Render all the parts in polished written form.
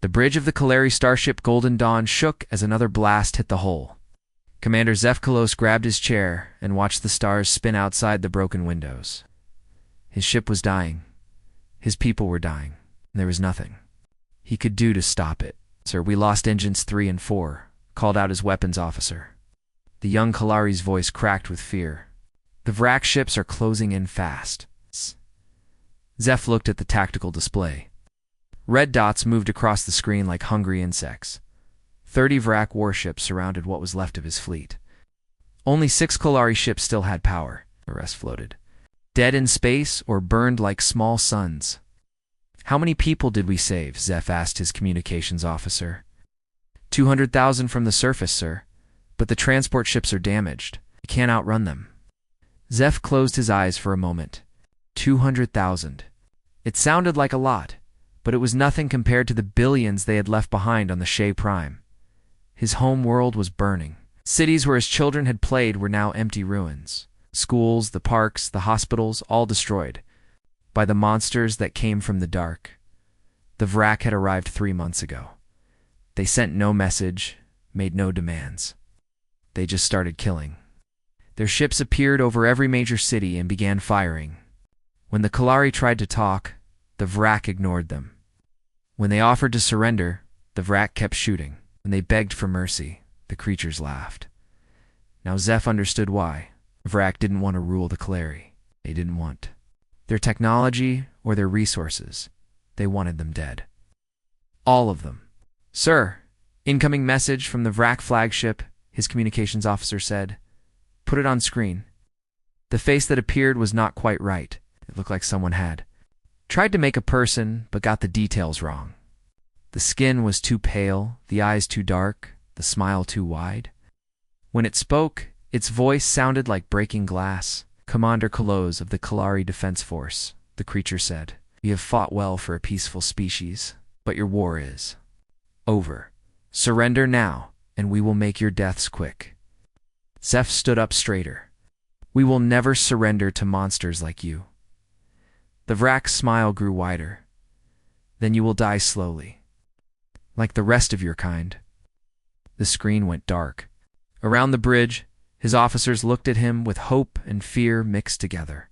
The bridge of the Kalari starship Golden Dawn shook as another blast hit the hull. Commander Zef Kalos grabbed his chair and watched the stars spin outside the broken windows. His ship was dying. His people were dying. And there was nothing he could do to stop it. "Sir, we lost engines 3 and 4, called out his weapons officer. The young Kalari's voice cracked with fear. "The Vrak ships are closing in fast." Zef looked at the tactical display. Red dots moved across the screen like hungry insects. 30 Vrak warships surrounded what was left of his fleet. Only 6 Kalari ships still had power. The rest floated, dead in space or burned like small suns. "How many people did we save?" Zef asked his communications officer. 200,000 from the surface, sir. But the transport ships are damaged. We can't outrun them." Zef closed his eyes for a moment. 200,000. It sounded like a lot, but it was nothing compared to the billions they had left behind on the Shea Prime. His home world was burning. Cities where his children had played were now empty ruins. Schools, the parks, the hospitals, all destroyed by the monsters that came from the dark. The Vrak had arrived 3 months ago. They sent no message, made no demands. They just started killing. Their ships appeared over every major city and began firing. When the Kalari tried to talk, the Vrak ignored them. When they offered to surrender, the Vrak kept shooting. When they begged for mercy, the creatures laughed. Now Zef understood why. The Vrak didn't want to rule the Kalari. They didn't want their technology or their resources. They wanted them dead. All of them. "Sir, incoming message from the Vrak flagship," his communications officer said. "Put it on screen." The face that appeared was not quite right. It looked like someone had tried to make a person, but got the details wrong. The skin was too pale, the eyes too dark, the smile too wide. When it spoke, its voice sounded like breaking glass. "Commander Kalos of the Kalari Defense Force," the creature said. "You have fought well for a peaceful species, but your war is over. Surrender now, and we will make your deaths quick." Zef stood up straighter. "We will never surrender to monsters like you." The Vrak's smile grew wider. "Then you will die slowly, like the rest of your kind." The screen went dark. Around the bridge, his officers looked at him with hope and fear mixed together.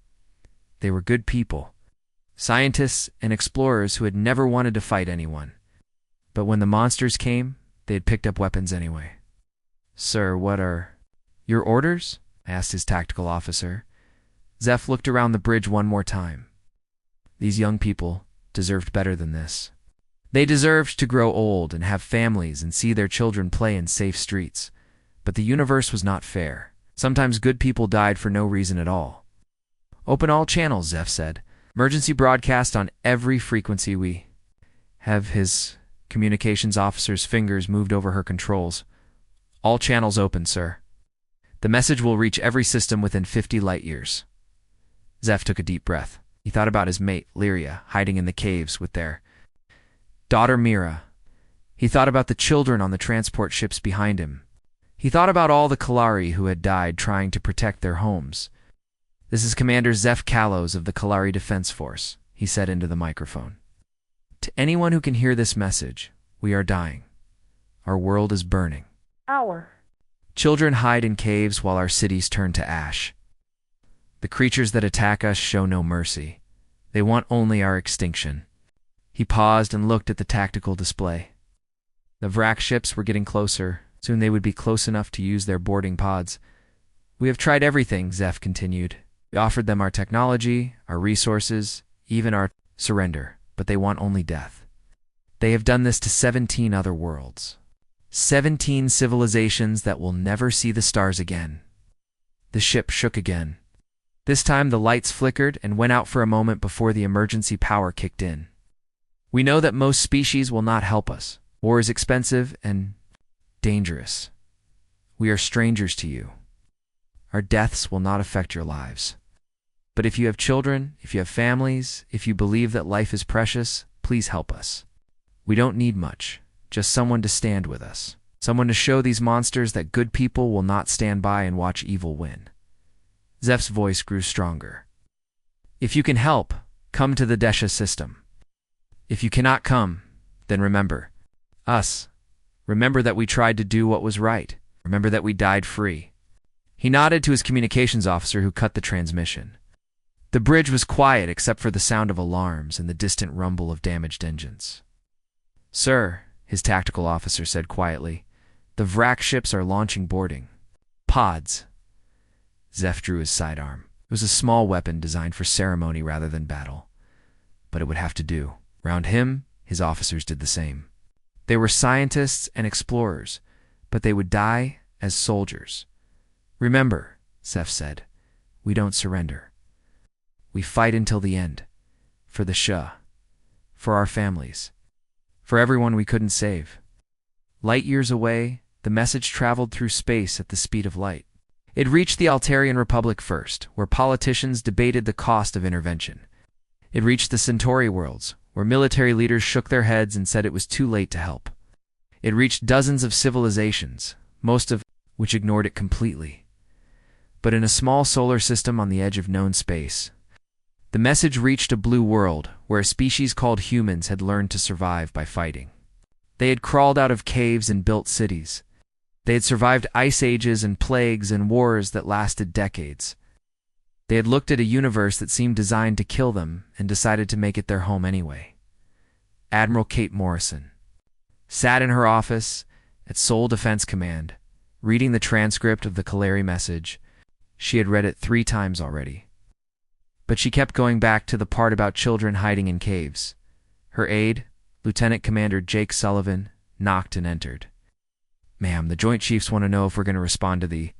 They were good people, scientists and explorers who had never wanted to fight anyone. But when the monsters came, they had picked up weapons anyway. "Sir, what are your orders?" asked his tactical officer. Zef looked around the bridge one more time. These young people deserved better than this. They deserved to grow old and have families and see their children play in safe streets. But the universe was not fair. Sometimes good people died for no reason at all. "Open all channels," Zef said. "Emergency broadcast on every frequency." We have his communications officer's fingers moved over her controls. "All channels open, sir. The message will reach every system within 50 light years." Zef took a deep breath. He thought about his mate, Lyria, hiding in the caves with their daughter Mira. He thought about the children on the transport ships behind him. He thought about all the Kalari who had died trying to protect their homes. "This is Commander Zef Kalos of the Kalari Defense Force," he said into the microphone. "To anyone who can hear this message, we are dying. Our world is burning. Our Children hide in caves while our cities turn to ash. The creatures that attack us show no mercy. They want only our extinction." He paused and looked at the tactical display. The Vrak ships were getting closer. Soon they would be close enough to use their boarding pods. "We have tried everything," Zef continued. "We offered them our technology, our resources, even our surrender, but they want only death. They have done this to 17 other worlds. 17 civilizations that will never see the stars again." The ship shook again. This time the lights flickered and went out for a moment before the emergency power kicked in. "We know that most species will not help us. War is expensive and dangerous. We are strangers to you. Our deaths will not affect your lives. But if you have children, if you have families, if you believe that life is precious, please help us. We don't need much, just someone to stand with us. Someone to show these monsters that good people will not stand by and watch evil win." Zef's voice grew stronger. "If you can help, come to the Desha system. If you cannot come, then remember, Us. Remember that we tried to do what was right. Remember that we died free. He nodded to his communications officer who cut the transmission. The bridge was quiet except for the sound of alarms and the distant rumble of damaged engines. Sir, his tactical officer said quietly, the Vrak ships are launching boarding. Pods. Zeph drew his sidearm. It was a small weapon designed for ceremony rather than battle. But it would have to do. Round him, his officers did the same. They were scientists and explorers, but they would die as soldiers. Remember, Zeph said, we don't surrender. We fight until the end. For the Shah. For our families. For everyone we couldn't save. Light years away, the message traveled through space at the speed of light. It reached the Altarian Republic first, where politicians debated the cost of intervention. It reached the Centauri worlds, where military leaders shook their heads and said it was too late to help. It reached dozens of civilizations, most of which ignored it completely. But in a small solar system on the edge of known space, the message reached a blue world where a species called humans had learned to survive by fighting. They had crawled out of caves and built cities. They had survived ice ages and plagues and wars that lasted decades. They had looked at a universe that seemed designed to kill them and decided to make it their home anyway. Admiral Kate Morrison sat in her office at Seoul Defense Command, reading the transcript of the Kaleri message. She had read it 3 times already. But she kept going back to the part about children hiding in caves. Her aide, Lieutenant Commander Jake Sullivan, knocked and entered. Ma'am, the Joint Chiefs want to know if we're going to respond to the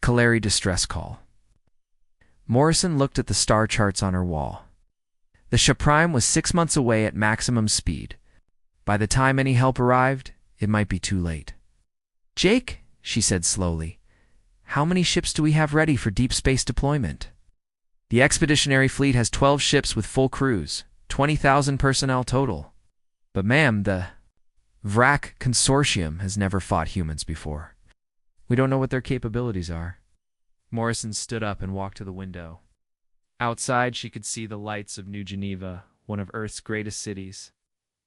Kaleri distress call. Morrison looked at the star charts on her wall. The Shah Prime was 6 months away at maximum speed. By the time any help arrived, it might be too late. Jake, she said slowly, how many ships do we have ready for deep space deployment? The Expeditionary Fleet has 12 ships with full crews, 20,000 personnel total. But ma'am, the Vrak Consortium has never fought humans before. We don't know what their capabilities are. Morrison stood up and walked to the window. Outside, she could see the lights of New Geneva, one of Earth's greatest cities.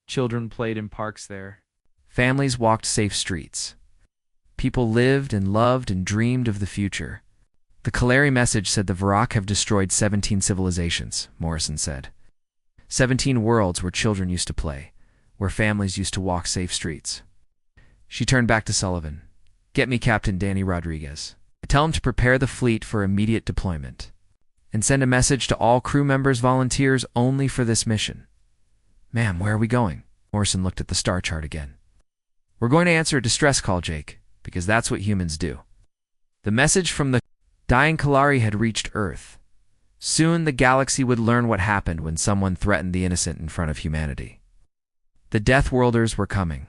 Children played in parks there. Families walked safe streets. People lived and loved and dreamed of the future. The Kaleri message said the Vrak have destroyed 17 civilizations, Morrison said. 17 worlds where children used to play, where families used to walk safe streets. She turned back to Sullivan. Get me Captain Danny Rodriguez. Tell him to prepare the fleet for immediate deployment. And send a message to all crew members volunteers only for this mission. Ma'am, where are we going? Morrison looked at the star chart again. We're going to answer a distress call, Jake, because that's what humans do. The message from the dying Kalari had reached Earth. Soon the galaxy would learn what happened when someone threatened the innocent in front of humanity. The Death Worlders were coming.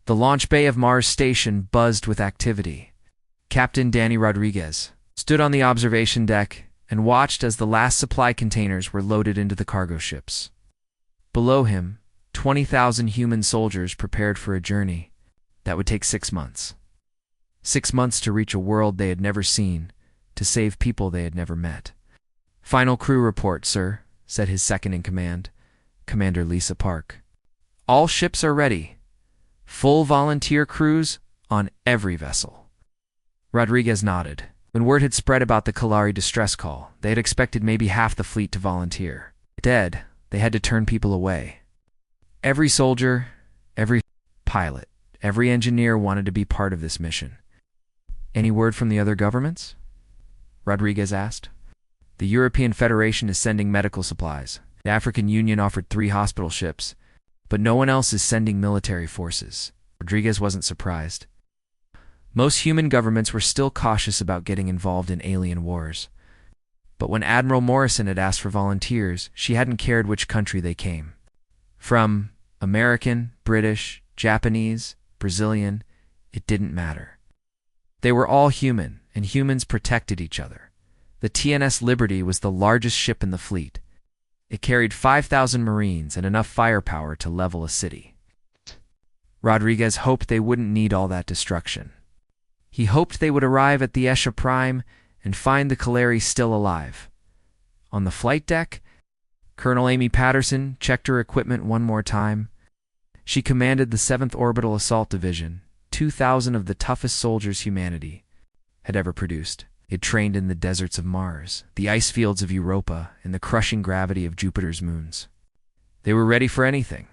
The launch bay of Mars Station buzzed with activity. Captain Danny Rodriguez stood on the observation deck and watched as the last supply containers were loaded into the cargo ships. Below him, 20,000 human soldiers prepared for a journey that would take 6 months. 6 months to reach a world they had never seen, to save people they had never met. Final crew report, sir, said his second-in-command, Commander Lisa Park. All ships are ready. Full volunteer crews on every vessel. Rodriguez nodded. When word had spread about the Kalari distress call, they had expected maybe half the fleet to volunteer. Dead, they had to turn people away. Every soldier, every pilot, every engineer wanted to be part of this mission. Any word from the other governments? Rodriguez asked. The European Federation is sending medical supplies. The African Union offered 3 hospital ships, but no one else is sending military forces. Rodriguez wasn't surprised. Most human governments were still cautious about getting involved in alien wars. But when Admiral Morrison had asked for volunteers, she hadn't cared which country they came. From American, British, Japanese, Brazilian, it didn't matter. They were all human, and humans protected each other. The TNS Liberty was the largest ship in the fleet. It carried 5,000 Marines and enough firepower to level a city. Rodriguez hoped they wouldn't need all that destruction. He hoped they would arrive at the Shah Prime and find the Kaleri still alive. On the flight deck, Colonel Amy Patterson checked her equipment one more time. She commanded the 7th Orbital Assault Division, 2,000 of the toughest soldiers humanity had ever produced. It trained in the deserts of Mars, the ice fields of Europa, and the crushing gravity of Jupiter's moons. They were ready for anything.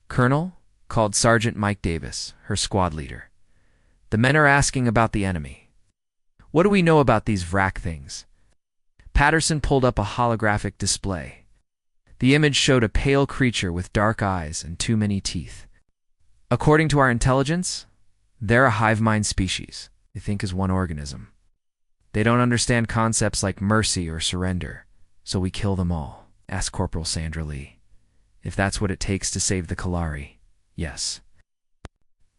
Colonel called Sergeant Mike Davis, her squad leader. The men are asking about the enemy. What do we know about these VRAC things? Patterson pulled up a holographic display. The image showed a pale creature with dark eyes and too many teeth. According to our intelligence, they're a hive mind species. They think as one organism. They don't understand concepts like mercy or surrender, so we kill them all, asked Corporal Sandra Lee. If that's what it takes to save the Kalari, yes.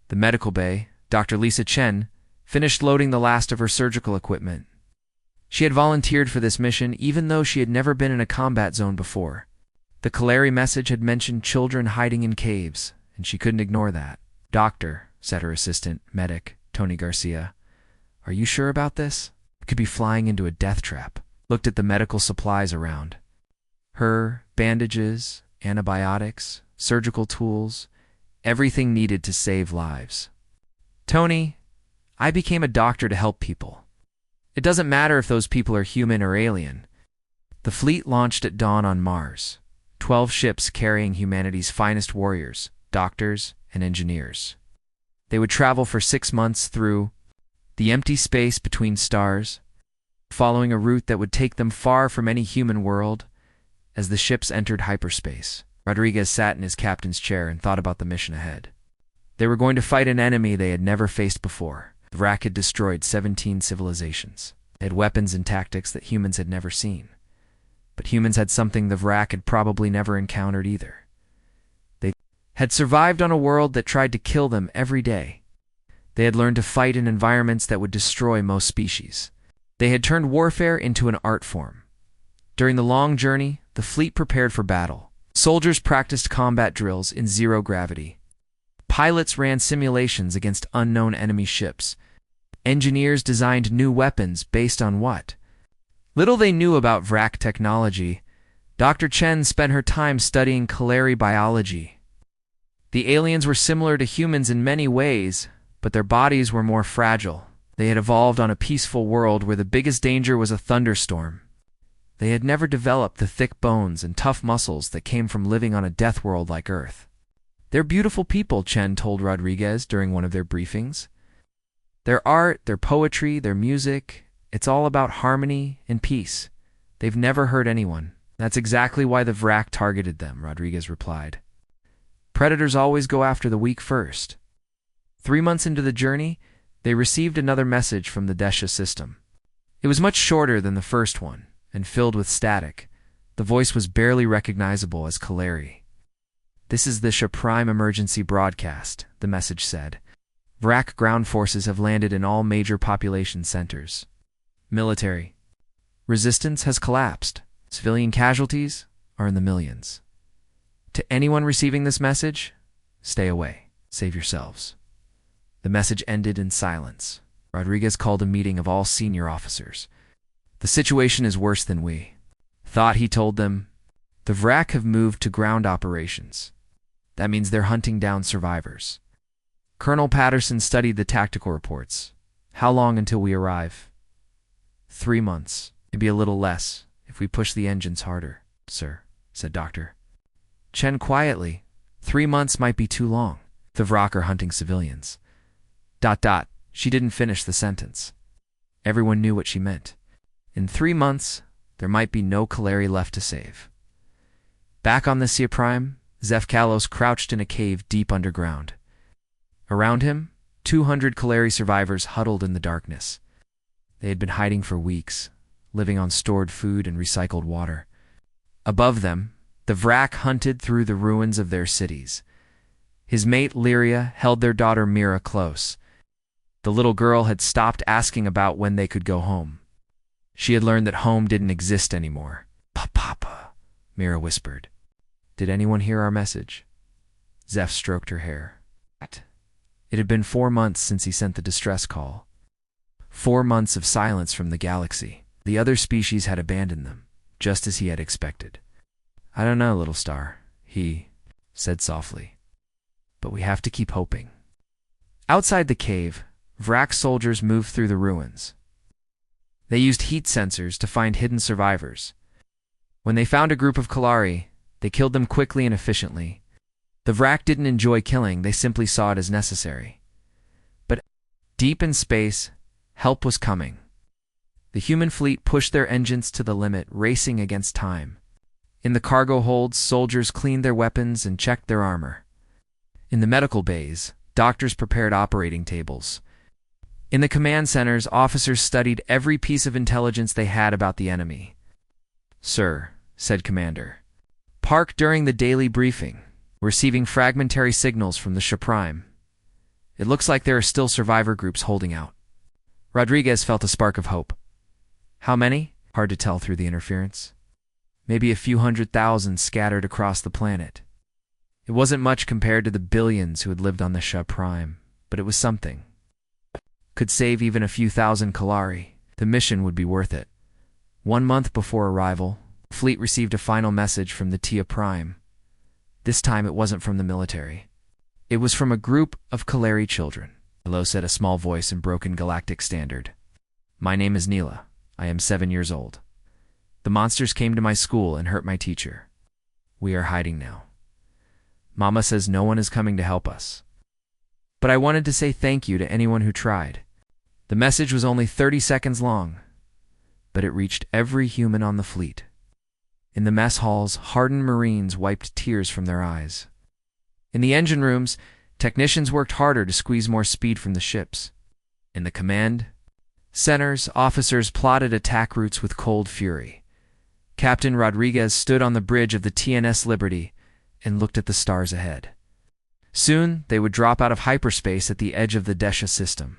The medical bay, Dr. Lisa Chen, finished loading the last of her surgical equipment. She had volunteered for this mission even though she had never been in a combat zone before. The Kalari message had mentioned children hiding in caves, and she couldn't ignore that. Doctor, said her assistant, medic, Tony Garcia, are you sure about this? We could be flying into a death trap. Looked at the medical supplies around. Her, bandages, antibiotics, surgical tools, everything needed to save lives. Tony, I became a doctor to help people. It doesn't matter if those people are human or alien. The fleet launched at dawn on Mars. 12 ships carrying humanity's finest warriors, doctors, and engineers. They would travel for 6 months through the empty space between stars, following a route that would take them far from any human world. As the ships entered hyperspace, Rodriguez sat in his captain's chair and thought about the mission ahead. They were going to fight an enemy they had never faced before. The VRAC had destroyed 17 civilizations. They had weapons and tactics that humans had never seen. But humans had something the VRAC had probably never encountered either. They had survived on a world that tried to kill them every day. They had learned to fight in environments that would destroy most species. They had turned warfare into an art form. During the long journey, the fleet prepared for battle. Soldiers practiced combat drills in zero gravity. Pilots ran simulations against unknown enemy ships. Engineers designed new weapons based on what? Little they knew about VRAC technology, Dr. Chen spent her time studying Kalari biology. The aliens were similar to humans in many ways, but their bodies were more fragile. They had evolved on a peaceful world where the biggest danger was a thunderstorm. They had never developed the thick bones and tough muscles that came from living on a death world like Earth. They're beautiful people, Chen told Rodriguez during one of their briefings. Their art, their poetry, their music, it's all about harmony and peace. They've never hurt anyone. That's exactly why the VRAC targeted them, Rodriguez replied. Predators always go after the weak first. 3 months into the journey, they received another message from the Desha system. It was much shorter than the first one, and filled with static. The voice was barely recognizable as Kalari. This is the SHA Prime emergency broadcast, the message said. VRAC ground forces have landed in all major population centers. Military. Resistance has collapsed. Civilian casualties are in the millions. To anyone receiving this message, stay away. Save yourselves. The message ended in silence. Rodriguez called a meeting of all senior officers. The situation is worse than we thought, he told them. The VRAC have moved to ground operations. That means they're hunting down survivors. Colonel Patterson studied the tactical reports. How long until we arrive? 3 months, maybe a little less, if we push the engines harder, sir, said Dr. Chen quietly. 3 months might be too long. The VRAC are hunting civilians. ... She didn't finish the sentence. Everyone knew what she meant. In 3 months, there might be no Kalari left to save. Back on the Sci Prime, Zeph Kalos crouched in a cave deep underground. Around him, 200 Kalari survivors huddled in the darkness. They had been hiding for weeks, living on stored food and recycled water. Above them, the VRAC hunted through the ruins of their cities. His mate Lyria held their daughter Mira close. The little girl had stopped asking about when they could go home. She had learned that home didn't exist anymore. Papa, Mira whispered. Did anyone hear our message? Zeph stroked her hair. It had been 4 months since he sent the distress call. 4 months of silence from the galaxy. The other species had abandoned them, just as he had expected. I don't know, little star, he said softly. but we have to keep hoping. Outside the cave, Vrak soldiers moved through the ruins. They used heat sensors to find hidden survivors. When they found a group of Kalari, they killed them quickly and efficiently. The Vrak didn't enjoy killing, they simply saw it as necessary. But deep in space, help was coming. The human fleet pushed their engines to the limit, racing against time. In the cargo holds, soldiers cleaned their weapons and checked their armor. In the medical bays, doctors prepared operating tables. In the command centers, officers studied every piece of intelligence they had about the enemy. "Sir," said Commander Park during the daily briefing, receiving fragmentary signals from the ShortStories. It looks like there are still survivor groups holding out. Rodriguez felt a spark of hope. How many? Hard to tell through the interference. Maybe a few 100,000 scattered across the planet. It wasn't much compared to the billions who had lived on the ShortStories, but it was something. Could save even a few thousand Kalari. The mission would be worth it. 1 month before arrival, the fleet received a final message from the Tia Prime. This time it wasn't from the military. It was from a group of Kalari children. "Hello," said a small voice in broken Galactic standard. "My name is Neela. I am 7 years old. The monsters came to my school and hurt my teacher. We are hiding now. Mama says no one is coming to help us. But I wanted to say thank you to anyone who tried." The message was only 30 seconds long, but it reached every human on the fleet. In the mess halls, hardened Marines wiped tears from their eyes. In the engine rooms, technicians worked harder to squeeze more speed from the ships. In the command centers, officers plotted attack routes with cold fury. Captain Rodriguez stood on the bridge of the TNS Liberty and looked at the stars ahead. Soon, they would drop out of hyperspace at the edge of the Desha system.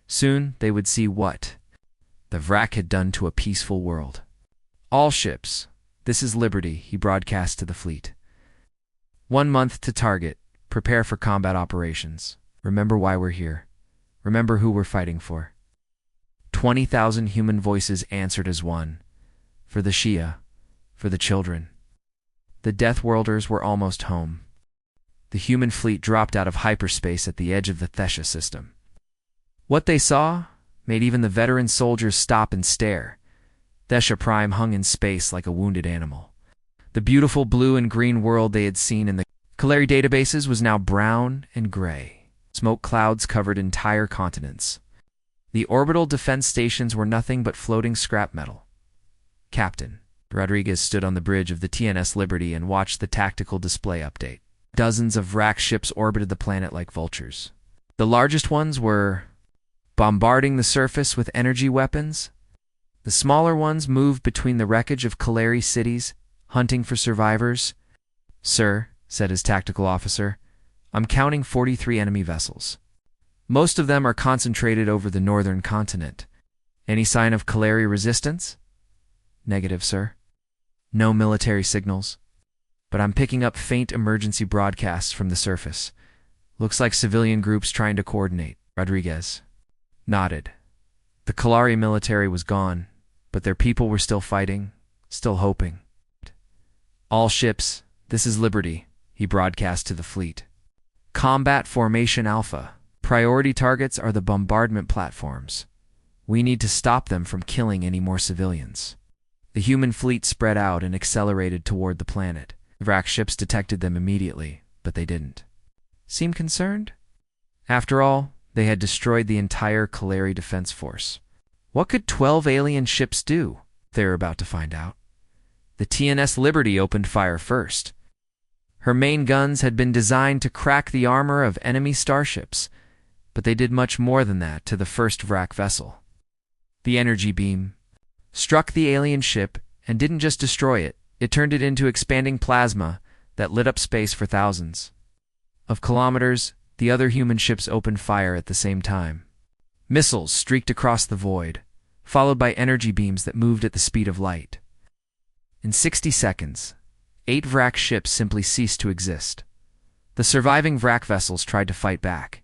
Soon, they would see what the Vrak had done to a peaceful world. "All ships, this is Liberty," he broadcast to the fleet. 1 month to target. Prepare for combat operations. Remember why we're here. Remember who we're fighting for. 20,000 human voices answered as one. For the Shia. For the children. The Death Worlders were almost home. The human fleet dropped out of hyperspace at the edge of the Thesha system. What they saw made even the veteran soldiers stop and stare. Thesha Prime hung in space like a wounded animal. The beautiful blue and green world they had seen in the Kalari databases was now brown and gray. Smoke clouds covered entire continents. The orbital defense stations were nothing but floating scrap metal. Captain Rodriguez stood on the bridge of the TNS Liberty and watched the tactical display update. Dozens of Vrak ships orbited the planet like vultures. The largest ones were bombarding the surface with energy weapons. The smaller ones moved between the wreckage of Kalari cities, hunting for survivors. "Sir," said his tactical officer, "I'm counting 43 enemy vessels. Most of them are concentrated over the northern continent. Any sign of Kalari resistance?" "Negative, sir. No military signals. But I'm picking up faint emergency broadcasts from the surface. Looks like civilian groups trying to coordinate." Rodriguez nodded. The Kalari military was gone, but their people were still fighting, still hoping. "All ships, this is Liberty," he broadcast to the fleet. "Combat Formation Alpha. Priority targets are the bombardment platforms. We need to stop them from killing any more civilians." The human fleet spread out and accelerated toward the planet. Vrak ships detected them immediately, but they didn't seem concerned. After all, they had destroyed the entire Kalari defense force. What could 12 alien ships do? They were about to find out. The TNS Liberty opened fire first. Her main guns had been designed to crack the armor of enemy starships, but they did much more than that to the first Vrak vessel. The energy beam struck the alien ship and didn't just destroy it, it turned it into expanding plasma that lit up space for thousands of kilometers. The other human ships opened fire at the same time. Missiles streaked across the void, followed by energy beams that moved at the speed of light. In 60 seconds, 8 Vrak ships simply ceased to exist. The surviving Vrak vessels tried to fight back,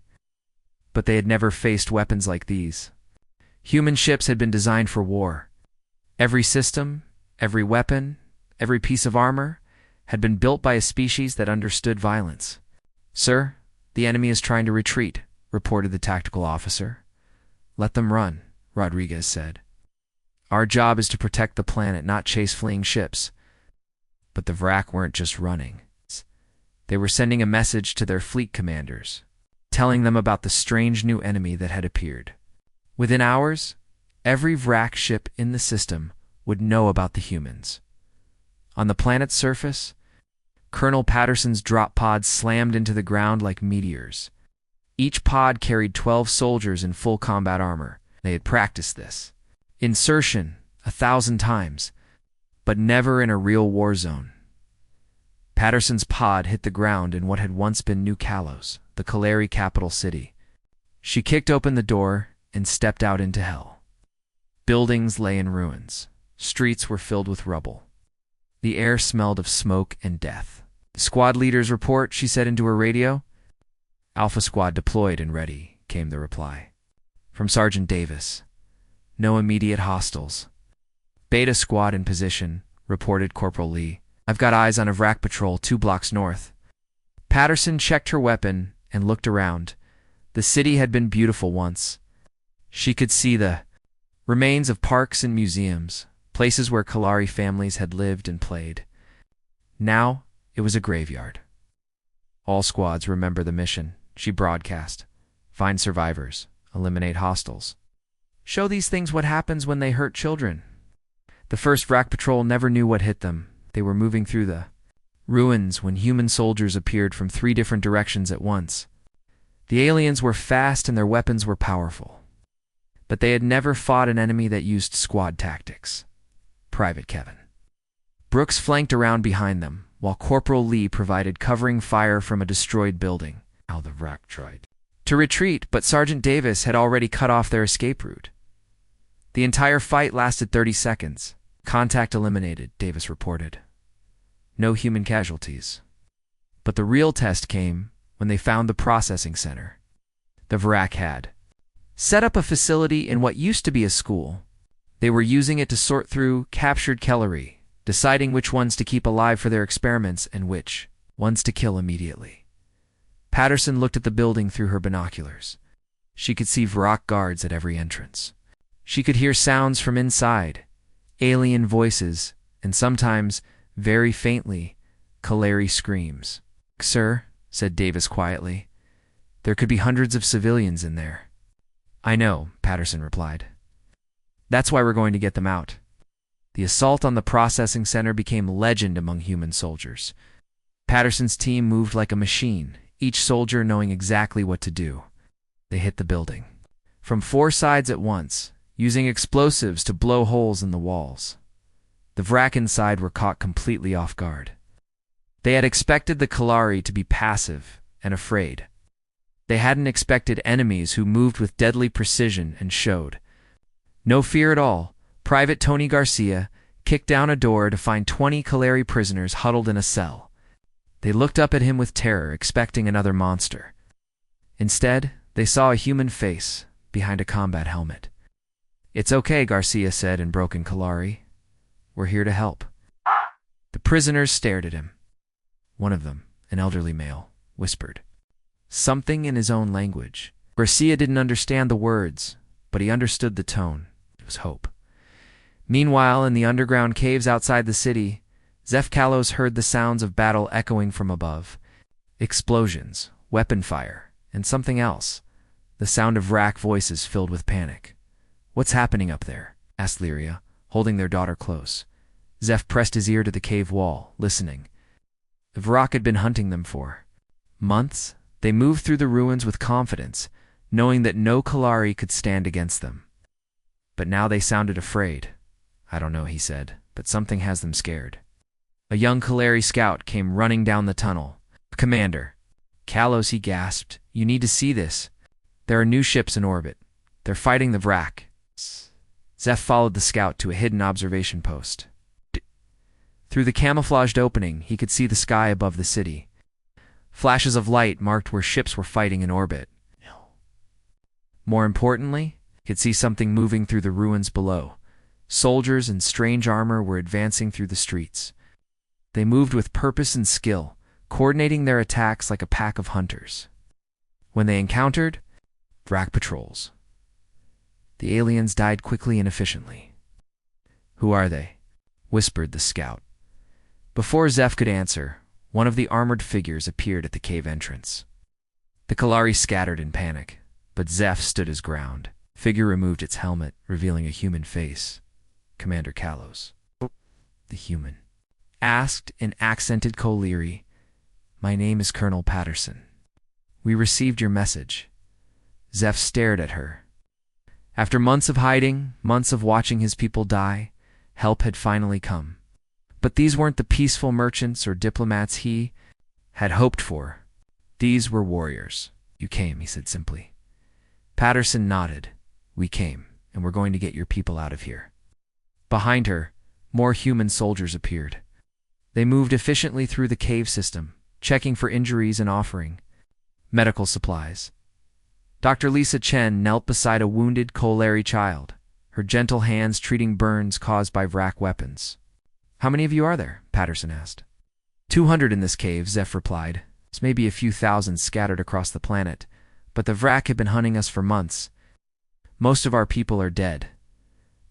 but they had never faced weapons like these. Human ships had been designed for war. Every system, every weapon, every piece of armor had been built by a species that understood violence. "Sir," The enemy is trying to retreat, reported the tactical officer. Let them run, Rodriguez said. Our job is to protect the planet, not chase fleeing ships. But the Vrak weren't just running. They were sending a message to their fleet commanders, telling them about the strange new enemy that had appeared. Within hours, every Vrak ship in the system would know about the humans. On the planet's surface, Colonel Patterson's drop pods slammed into the ground like meteors. Each pod carried 12 soldiers in full combat armor. They had practiced this insertion 1,000 times, but never in a real war zone. Patterson's pod hit the ground in what had once been New Kalos, the Kaleri capital city. She kicked open the door and stepped out into hell. Buildings lay in ruins. Streets were filled with rubble. The air smelled of smoke and death. Squad leader's report, she said into her radio. Alpha Squad deployed and ready, came the reply. From Sergeant Davis. No immediate hostiles. Beta Squad in position, reported Corporal Lee. I've got eyes on a Vrak patrol 2 blocks north. Patterson checked her weapon and looked around. The city had been beautiful once. She could see the remains of parks and museums, places where Kalari families had lived and played. Now, it was a graveyard. All squads remember the mission, she broadcast. Find survivors, eliminate hostiles. Show these things what happens when they hurt children. The first Vrak patrol never knew what hit them. They were moving through the ruins when human soldiers appeared from 3 different directions at once. The aliens were fast and their weapons were powerful. But they had never fought an enemy that used squad tactics. Private Kevin Brooks flanked around behind them, while Corporal Lee provided covering fire from a destroyed building. How the Vrak tried to retreat, but Sergeant Davis had already cut off their escape route. The entire fight lasted 30 seconds. Contact eliminated, Davis reported. No human casualties. But the real test came when they found the processing center. The Vrak had set up a facility in what used to be a school. They were using it to sort through captured Kellery, deciding which ones to keep alive for their experiments and which ones to kill immediately. Patterson looked at the building through her binoculars. She could see Vrak guards at every entrance. She could hear sounds from inside, alien voices, and sometimes, very faintly, Kaleri screams. Sir, said Davis quietly, there could be hundreds of civilians in there. I know, Patterson replied. That's why we're going to get them out. The assault on the processing center became legend among human soldiers. Patterson's team moved like a machine, each soldier knowing exactly what to do. They hit the building from 4 sides at once, using explosives to blow holes in the walls. The Vrak inside were caught completely off guard. They had expected the Kalari to be passive and afraid. They hadn't expected enemies who moved with deadly precision and showed no fear at all. Private Tony Garcia kicked down a door to find 20 Kaleri prisoners huddled in a cell. They looked up at him with terror, expecting another monster. Instead, they saw a human face behind a combat helmet. It's okay, Garcia said in broken Kalari. We're here to help. The prisoners stared at him. One of them, an elderly male, whispered something in his own language. Garcia didn't understand the words, but he understood the tone. It was hope. Meanwhile, in the underground caves outside the city, Zefkalos heard the sounds of battle echoing from above. Explosions, weapon fire, and something else. The sound of Vrak voices filled with panic. What's happening up there? Asked Lyria, holding their daughter close. Zeph pressed his ear to the cave wall, listening. The Vrak had been hunting them for months. They moved through the ruins with confidence, knowing that no Kalari could stand against them. But now they sounded afraid. I don't know, he said, but something has them scared. A young Kaleri scout came running down the tunnel. Commander. Kalos, he gasped. You need to see this. There are new ships in orbit. They're fighting the Vrak. Zeph followed the scout to a hidden observation post. Through the camouflaged opening, he could see the sky above the city. Flashes of light marked where ships were fighting in orbit. More importantly, he could see something moving through the ruins below. Soldiers in strange armor were advancing through the streets. They moved with purpose and skill, coordinating their attacks like a pack of hunters. when they encountered wrack patrols. The aliens died quickly and efficiently. "Who are they?" whispered the scout. Before Zeph could answer, one of the armored figures appeared at the cave entrance. The Kalari scattered in panic, but Zeph stood his ground. The figure removed its helmet, revealing a human face. Commander Kalos. The human asked in accented Koliri, "My name is Colonel Patterson. We received your message." Zeph stared at her. After months of hiding, months of watching his people die, help had finally come. But these weren't the peaceful merchants or diplomats he had hoped for. These were warriors. "You came," he said simply. Patterson nodded. "We came, and we're going to get your people out of here." Behind her, more human soldiers appeared. They moved efficiently through the cave system, checking for injuries and offering medical supplies. Dr. Lisa Chen knelt beside a wounded Kolari child, her gentle hands treating burns caused by Vrak weapons. "How many of you are there?" Patterson asked. 200 in this cave, Zeph replied. "It's maybe a few thousand scattered across the planet, but the Vrak have been hunting us for months. Most of our people are dead."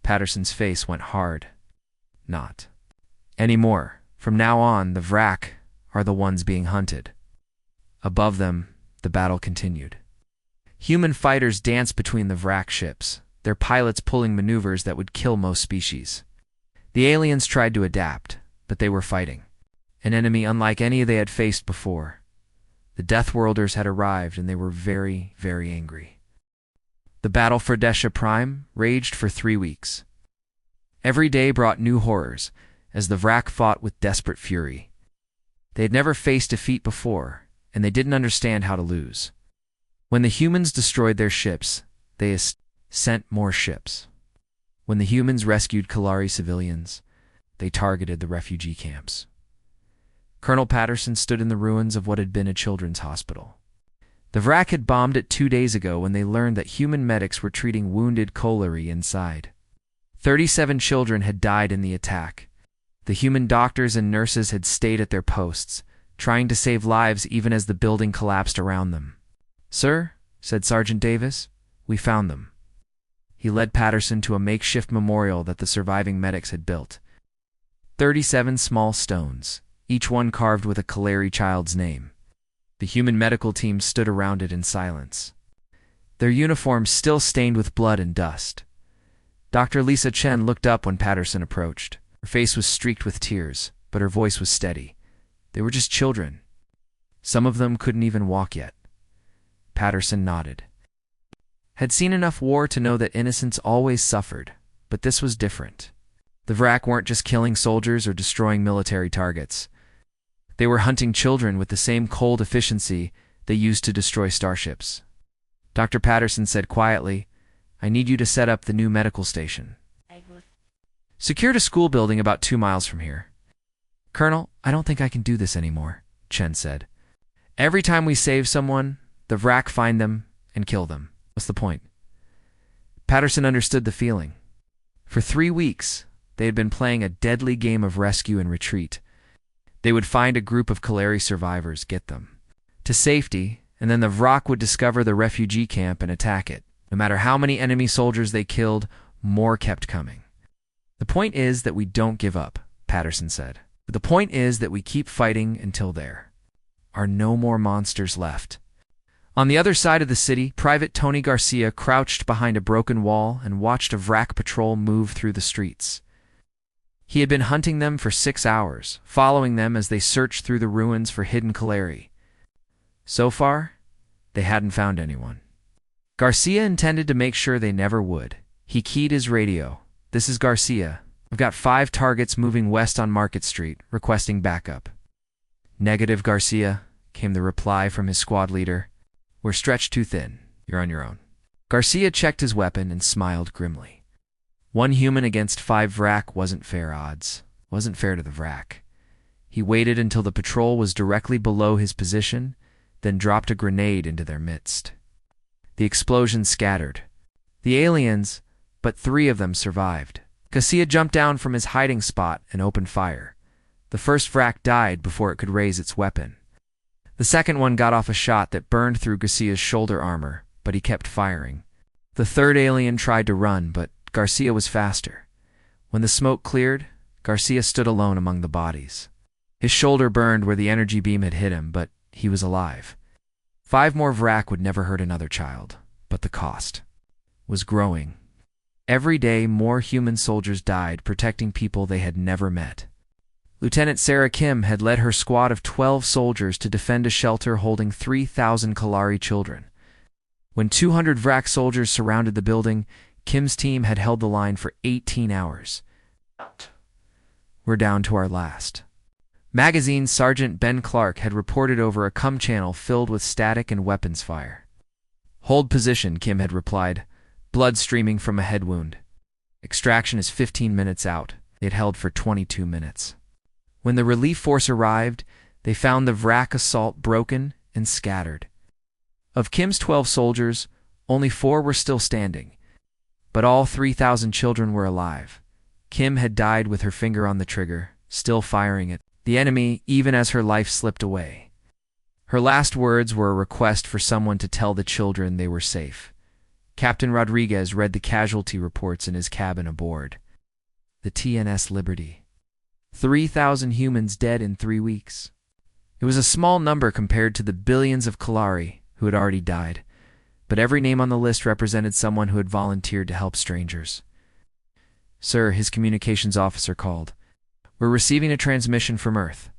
Patterson's face went hard. "Not anymore. From now on, the Vrak are the ones being hunted." Above them, the battle continued. Human fighters danced between the Vrak ships, their pilots pulling maneuvers that would kill most species. The aliens tried to adapt, but they were fighting an enemy unlike any they had faced before. The Death Worlders had arrived, and they were very, very angry. The battle for Desha Prime raged for 3 weeks. Every day brought new horrors, as the Vrak fought with desperate fury. They had never faced defeat before, and they didn't understand how to lose. When the humans destroyed their ships, they sent more ships. When the humans rescued Kalari civilians, they targeted the refugee camps. Colonel Patterson stood in the ruins of what had been a children's hospital. The Vrak had bombed it 2 days ago when they learned that human medics were treating wounded Kolari inside. 37 children had died in the attack. The human doctors and nurses had stayed at their posts, trying to save lives even as the building collapsed around them. "Sir," said Sergeant Davis, "we found them." He led Patterson to a makeshift memorial that the surviving medics had built. 37 small stones, each one carved with a Kalari child's name. The human medical team stood around it in silence, their uniforms still stained with blood and dust. Dr. Lisa Chen looked up when Patterson approached. Her face was streaked with tears, but her voice was steady. They were just children. Some of them couldn't even walk yet. Patterson nodded. Had seen enough war to know that innocents always suffered, but this was different. The Vrak weren't just killing soldiers or destroying military targets. They were hunting children with the same cold efficiency they used to destroy starships. Dr. Patterson said quietly, "I need you to set up the new medical station. Secured a school building about 2 miles from here." "Colonel, I don't think I can do this anymore," Chen said. "Every time we save someone, the Vrak find them and kill them. What's the point?" Patterson understood the feeling. For 3 weeks, they had been playing a deadly game of rescue and retreat. They would find a group of Kalari survivors, get them to safety, and then the Vrak would discover the refugee camp and attack it. No matter how many enemy soldiers they killed, more kept coming. "The point is that we don't give up," Patterson said. "The point is that we keep fighting until there are no more monsters left." On the other side of the city, Private Tony Garcia crouched behind a broken wall and watched a Vrak patrol move through the streets. He had been hunting them for 6 hours, following them as they searched through the ruins for hidden Kalari. So far, they hadn't found anyone. Garcia intended to make sure they never would. He keyed his radio. "This is Garcia. I've got 5 targets moving west on Market Street, requesting backup." "Negative, Garcia," came the reply from his squad leader. "We're stretched too thin. You're on your own." Garcia checked his weapon and smiled grimly. 1 human against 5 Vrak wasn't fair odds. Wasn't fair to the Vrak. He waited until the patrol was directly below his position, then dropped a grenade into their midst. The explosion scattered the aliens, but 3 of them survived. Garcia jumped down from his hiding spot and opened fire. The first Vrak died before it could raise its weapon. The second one got off a shot that burned through Garcia's shoulder armor, but he kept firing. The third alien tried to run, but Garcia was faster. When the smoke cleared, Garcia stood alone among the bodies. His shoulder burned where the energy beam had hit him, but he was alive. 5 more Vrak would never hurt another child, but the cost was growing. Every day, more human soldiers died protecting people they had never met. Lieutenant Sarah Kim had led her squad of 12 soldiers to defend a shelter holding 3,000 Kalari children. When 200 Vrak soldiers surrounded the building, Kim's team had held the line for 18 hours. We're down to our last. Magazine's Sergeant Ben Clark had reported over a comm channel filled with static and weapons fire. Hold position, Kim had replied, blood streaming from a head wound. Extraction is 15 minutes out. They had held for 22 minutes. When the relief force arrived, they found the Vrak assault broken and scattered. Of Kim's 12 soldiers, only 4 were still standing, but all 3,000 children were alive. Kim had died with her finger on the trigger, still firing at the enemy even as her life slipped away. Her last words were a request for someone to tell the children they were safe. Captain Rodriguez read the casualty reports in his cabin aboard the TNS Liberty. 3,000 humans dead in 3 weeks. It was a small number compared to the billions of Kalari who had already died, but every name on the list represented someone who had volunteered to help strangers. Sir, his communications officer called. We're receiving a transmission from Earth.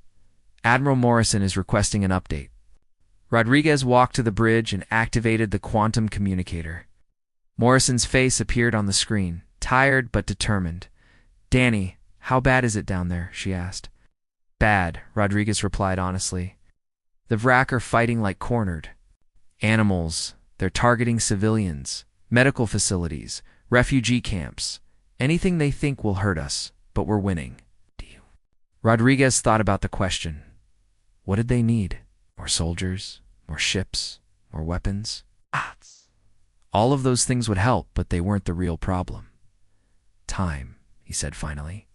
Admiral Morrison is requesting an update. Rodriguez walked to the bridge and activated the quantum communicator. Morrison's face appeared on the screen, tired but determined. Danny, how bad is it down there? She asked. Bad, Rodriguez replied honestly. The Vrak are fighting like cornered animals. They're targeting civilians, medical facilities, refugee camps, anything they think will hurt us, but we're winning. Rodriguez thought about the question. What did they need? More soldiers? More ships? More weapons? All of those things would help, but they weren't the real problem. Time, he said finally.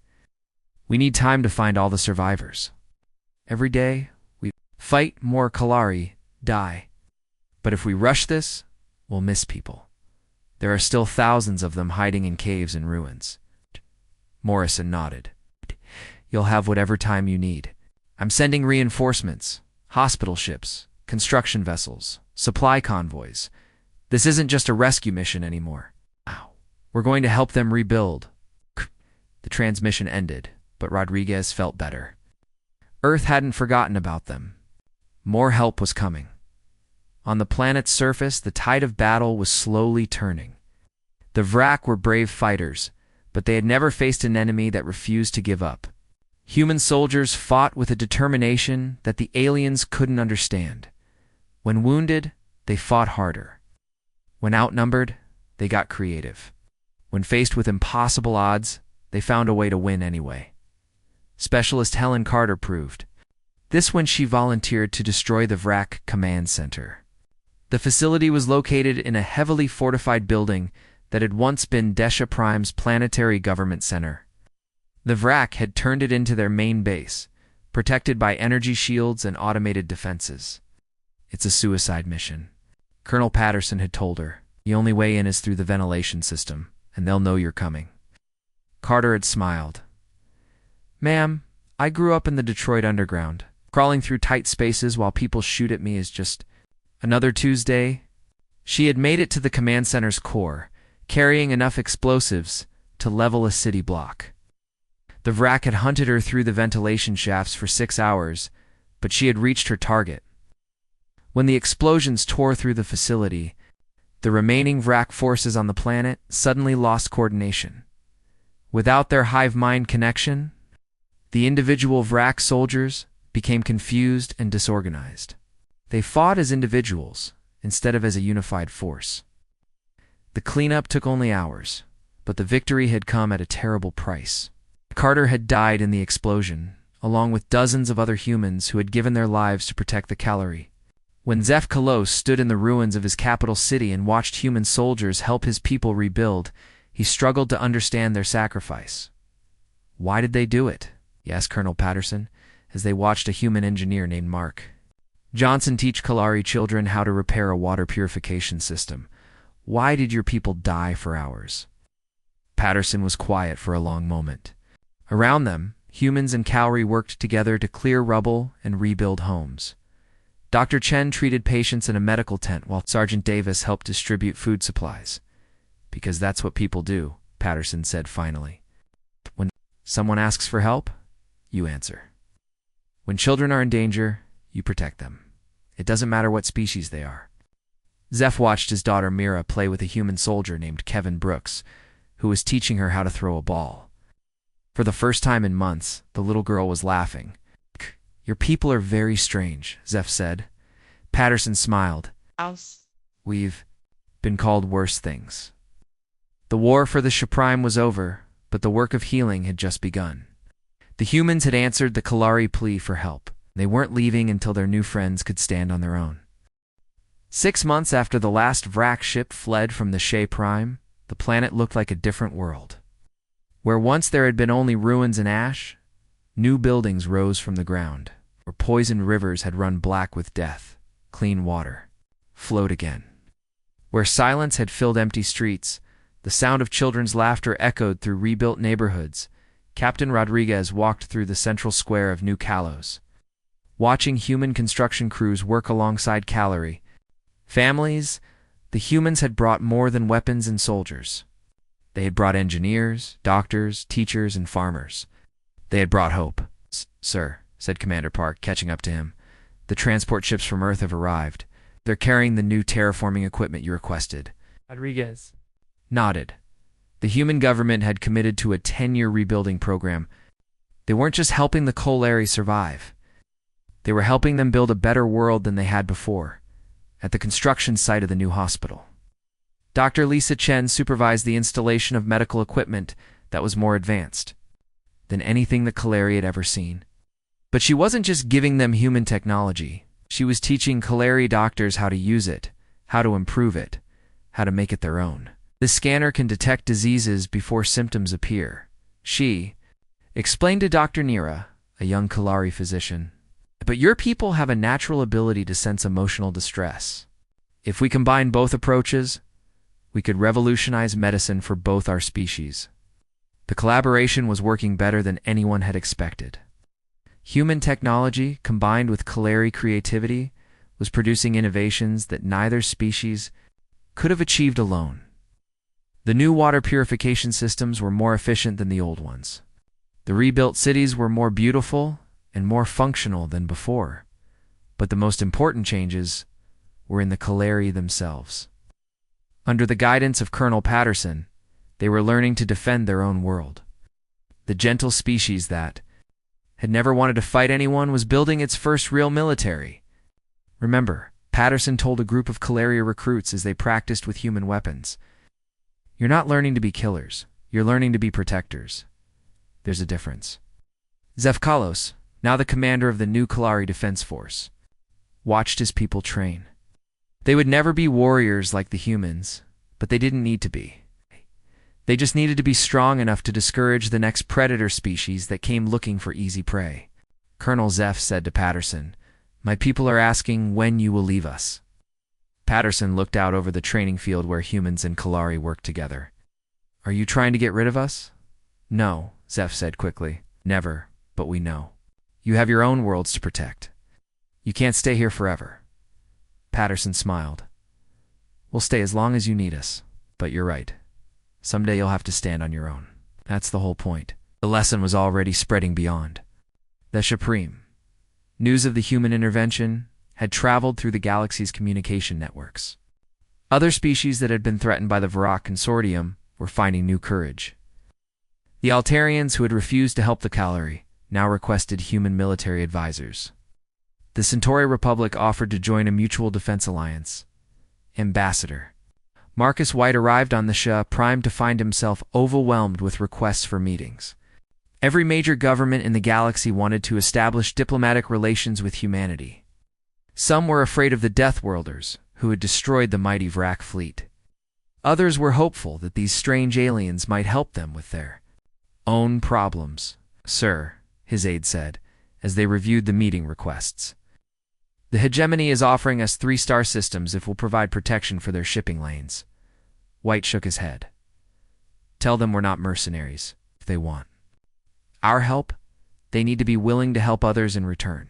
We need time to find all the survivors. Every day, we fight more Kalari, die. But if we rush this, we'll miss people. There are still thousands of them hiding in caves and ruins. Morrison nodded. You'll have whatever time you need. I'm sending reinforcements, hospital ships, construction vessels, supply convoys. This isn't just a rescue mission anymore. We're going to help them rebuild. The transmission ended, but Rodriguez felt better. Earth hadn't forgotten about them. More help was coming. On the planet's surface, the tide of battle was slowly turning. The Vrak were brave fighters, but they had never faced an enemy that refused to give up. Human soldiers fought with a determination that the aliens couldn't understand. When wounded, they fought harder. When outnumbered, they got creative. When faced with impossible odds, they found a way to win anyway. Specialist Helen Carter proved this when she volunteered to destroy the Vrak Command Center. The facility was located in a heavily fortified building that had once been Desha Prime's planetary government center. The Vrak had turned it into their main base, protected by energy shields and automated defenses. It's a suicide mission. Colonel Patterson had told her, the only way in is through the ventilation system, and they'll know you're coming. Carter had smiled. Ma'am, I grew up in the Detroit underground. Crawling through tight spaces while people shoot at me is just another Tuesday. She had made it to the command center's core, carrying enough explosives to level a city block. The Vrak had hunted her through the ventilation shafts for 6 hours, but she had reached her target. When the explosions tore through the facility, the remaining Vrak forces on the planet suddenly lost coordination. Without their hive mind connection, the individual Vrak soldiers became confused and disorganized. They fought as individuals instead of as a unified force. The cleanup took only hours, but the victory had come at a terrible price. Carter had died in the explosion, along with dozens of other humans who had given their lives to protect the Kalari. When Zeph Kalos stood in the ruins of his capital city and watched human soldiers help his people rebuild, he struggled to understand their sacrifice. Why did they do it? He asked Colonel Patterson, as they watched a human engineer named Mark. Johnson teach Kalari children how to repair a water purification system. Why did your people die for hours? Patterson was quiet for a long moment. Around them, humans and Kalari worked together to clear rubble and rebuild homes. Dr. Chen treated patients in a medical tent while Sergeant Davis helped distribute food supplies. Because that's what people do, Patterson said finally. When someone asks for help, you answer. When children are in danger, you protect them. It doesn't matter what species they are. Zeph watched his daughter Mira play with a human soldier named Kevin Brooks, who was teaching her how to throw a ball. For the first time in months, the little girl was laughing. Your people are very strange, Zeph said. Patterson smiled. We've been called worse things. The war for the Supreme was over, but the work of healing had just begun. The humans had answered the Kalari plea for help. They weren't leaving until their new friends could stand on their own. 6 months after the last Vrak ship fled from the Shea Prime, the planet looked like a different world. Where once there had been only ruins and ash, new buildings rose from the ground. Where poisoned rivers had run black with death, clean water flowed again. Where silence had filled empty streets, the sound of children's laughter echoed through rebuilt neighborhoods. Captain Rodriguez walked through the central square of New Kalos, watching human construction crews work alongside Kalari. Families, the humans had brought more than weapons and soldiers. They had brought engineers, doctors, teachers, and farmers. They had brought hope. Sir, said Commander Park, catching up to him. The transport ships from Earth have arrived. They're carrying the new terraforming equipment you requested. Rodriguez Nodded. The human government had committed to a 10-year rebuilding program. They weren't just helping the Kalari survive. They were helping them build a better world than they had before, at the construction site of the new hospital. Dr. Lisa Chen supervised the installation of medical equipment that was more advanced than anything the Kalari had ever seen. But she wasn't just giving them human technology. She was teaching Kalari doctors how to use it, how to improve it, how to make it their own. The scanner can detect diseases before symptoms appear. She explained to Dr. Nira, a young Kalari physician. But your people have a natural ability to sense emotional distress. If we combine both approaches, we could revolutionize medicine for both our species. The collaboration was working better than anyone had expected. Human technology, combined with Kalari creativity, was producing innovations that neither species could have achieved alone. The new water purification systems were more efficient than the old ones. The rebuilt cities were more beautiful and more functional than before. But the most important changes were in the Kalari themselves. Under the guidance of Colonel Patterson, they were learning to defend their own world. The gentle species that had never wanted to fight anyone was building its first real military. Remember, Patterson told a group of Kalari recruits as they practiced with human weapons, "You're not learning to be killers. You're learning to be protectors. There's a difference." Zeph Kalos, now the commander of the new Kalari Defense Force, watched his people train. They would never be warriors like the humans, but they didn't need to be. They just needed to be strong enough to discourage the next predator species that came looking for easy prey. Colonel Zeph said to Patterson, "My people are asking when you will leave us." Patterson looked out over the training field where humans and Kalari worked together. "Are you trying to get rid of us?" "No," Zeph said quickly. "Never, but we know. You have your own worlds to protect. You can't stay here forever." Patterson smiled. "We'll stay as long as you need us, but you're right. Someday you'll have to stand on your own. That's the whole point." The lesson was already spreading beyond. The Supreme. News of the human intervention had traveled through the galaxy's communication networks. Other species that had been threatened by the Vrak Consortium were finding new courage. The Altarians who had refused to help the Kalari now requested human military advisors. The Centauri Republic offered to join a mutual defense alliance. Ambassador Marcus White arrived on the Shah primed to find himself overwhelmed with requests for meetings. Every major government in the galaxy wanted to establish diplomatic relations with humanity. Some were afraid of the Death Worlders, who had destroyed the mighty Vrak fleet. Others were hopeful that these strange aliens might help them with their own problems. "Sir," his aide said, as they reviewed the meeting requests, The hegemony is offering us 3-star systems if we'll provide protection for their shipping lanes. White shook his head. Tell them we're not mercenaries, if they want our help. They need to be willing to help others in return.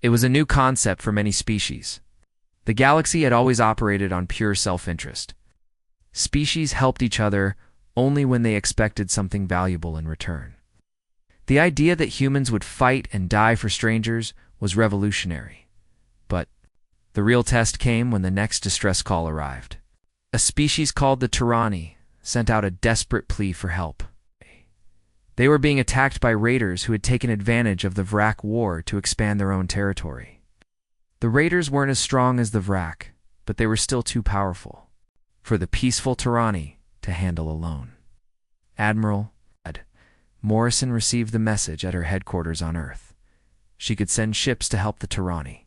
It was a new concept for many species. The galaxy had always operated on pure self-interest. Species helped each other only when they expected something valuable in return. The idea that humans would fight and die for strangers was revolutionary. But the real test came when the next distress call arrived. A species called the Tyranni sent out a desperate plea for help. They were being attacked by raiders who had taken advantage of the Vrak War to expand their own territory. The raiders weren't as strong as the Vrak, but they were still too powerful for the peaceful Tyranni to handle alone. Admiral Morrison received the message at her headquarters on Earth. She could send ships to help the Tyranni,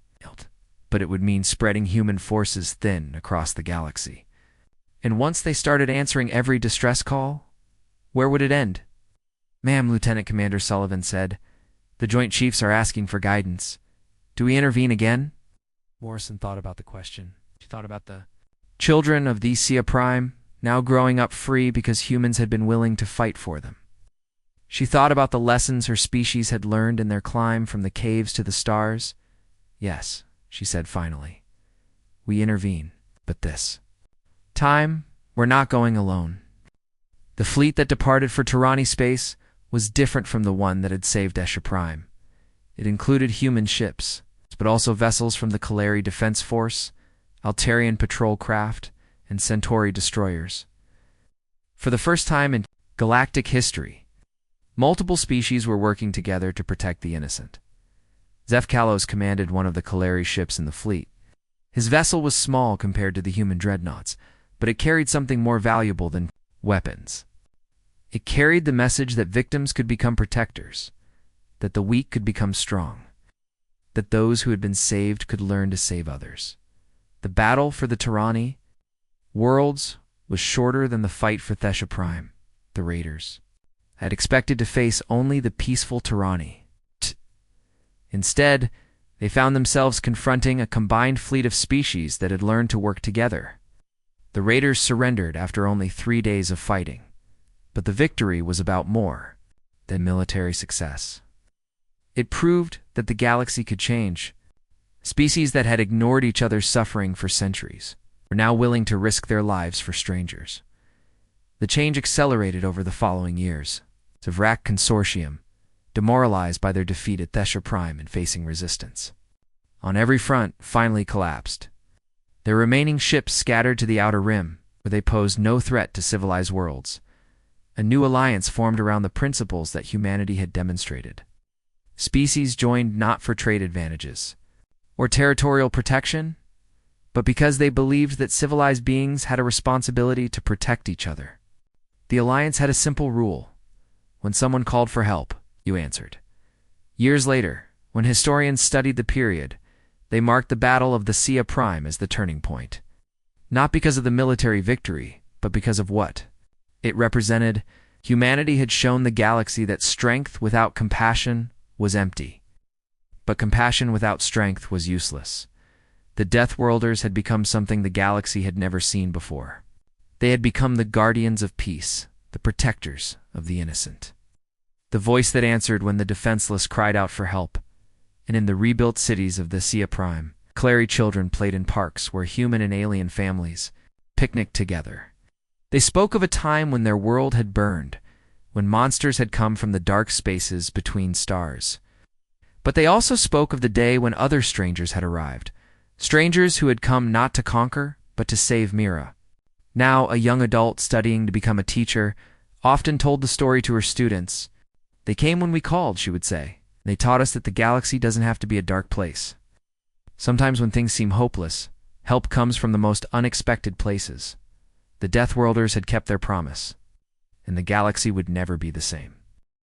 but it would mean spreading human forces thin across the galaxy. And once they started answering every distress call, where would it end? Ma'am, Lieutenant Commander Sullivan said, the Joint Chiefs are asking for guidance. Do we intervene again? Morrison thought about the question. She thought about the children of the Sia Prime, now growing up free because humans had been willing to fight for them. She thought about the lessons her species had learned in their climb from the caves to the stars. Yes, she said finally. We intervene, but this time, we're not going alone. The fleet that departed for Tyranni space was different from the one that had saved Esha Prime. It included human ships, but also vessels from the Kaleri Defense Force, Altarian patrol craft, and Centauri destroyers. For the first time in galactic history, multiple species were working together to protect the innocent. Zeph Kalos commanded one of the Kaleri ships in the fleet. His vessel was small compared to the human dreadnoughts, but it carried something more valuable than weapons. It carried the message that victims could become protectors, that the weak could become strong, that those who had been saved could learn to save others. The battle for the Tyranni worlds was shorter than the fight for Thesha Prime, the Raiders. Had expected to face only the peaceful Tyranni. Instead, they found themselves confronting a combined fleet of species that had learned to work together. The Raiders surrendered after only 3 days of fighting, but the victory was about more than military success. It proved that the galaxy could change. Species that had ignored each other's suffering for centuries were now willing to risk their lives for strangers. The change accelerated over the following years. The Vrak Consortium, demoralized by their defeat at Thesha Prime and facing resistance, on every front, finally collapsed. Their remaining ships scattered to the Outer Rim, where they posed no threat to civilized worlds. A new alliance formed around the principles that humanity had demonstrated. Species joined not for trade advantages or territorial protection, but because they believed that civilized beings had a responsibility to protect each other. The alliance had a simple rule. When someone called for help, you answered. Years later, when historians studied the period, they marked the Battle of the Sia Prime as the turning point. Not because of the military victory, but because of what it represented. Humanity had shown the galaxy that strength without compassion was empty. But compassion without strength was useless. The Deathworlders had become something the galaxy had never seen before. They had become the guardians of peace, the protectors of the innocent. The voice that answered when the defenseless cried out for help. And in the rebuilt cities of the Sia Prime, Kaleri children played in parks where human and alien families picnicked together. They spoke of a time when their world had burned, when monsters had come from the dark spaces between stars. But they also spoke of the day when other strangers had arrived, strangers who had come not to conquer, but to save Mira. Now, a young adult studying to become a teacher often told the story to her students. They came when we called, she would say. They taught us that the galaxy doesn't have to be a dark place. Sometimes when things seem hopeless, help comes from the most unexpected places. The Deathworlders had kept their promise, and the galaxy would never be the same.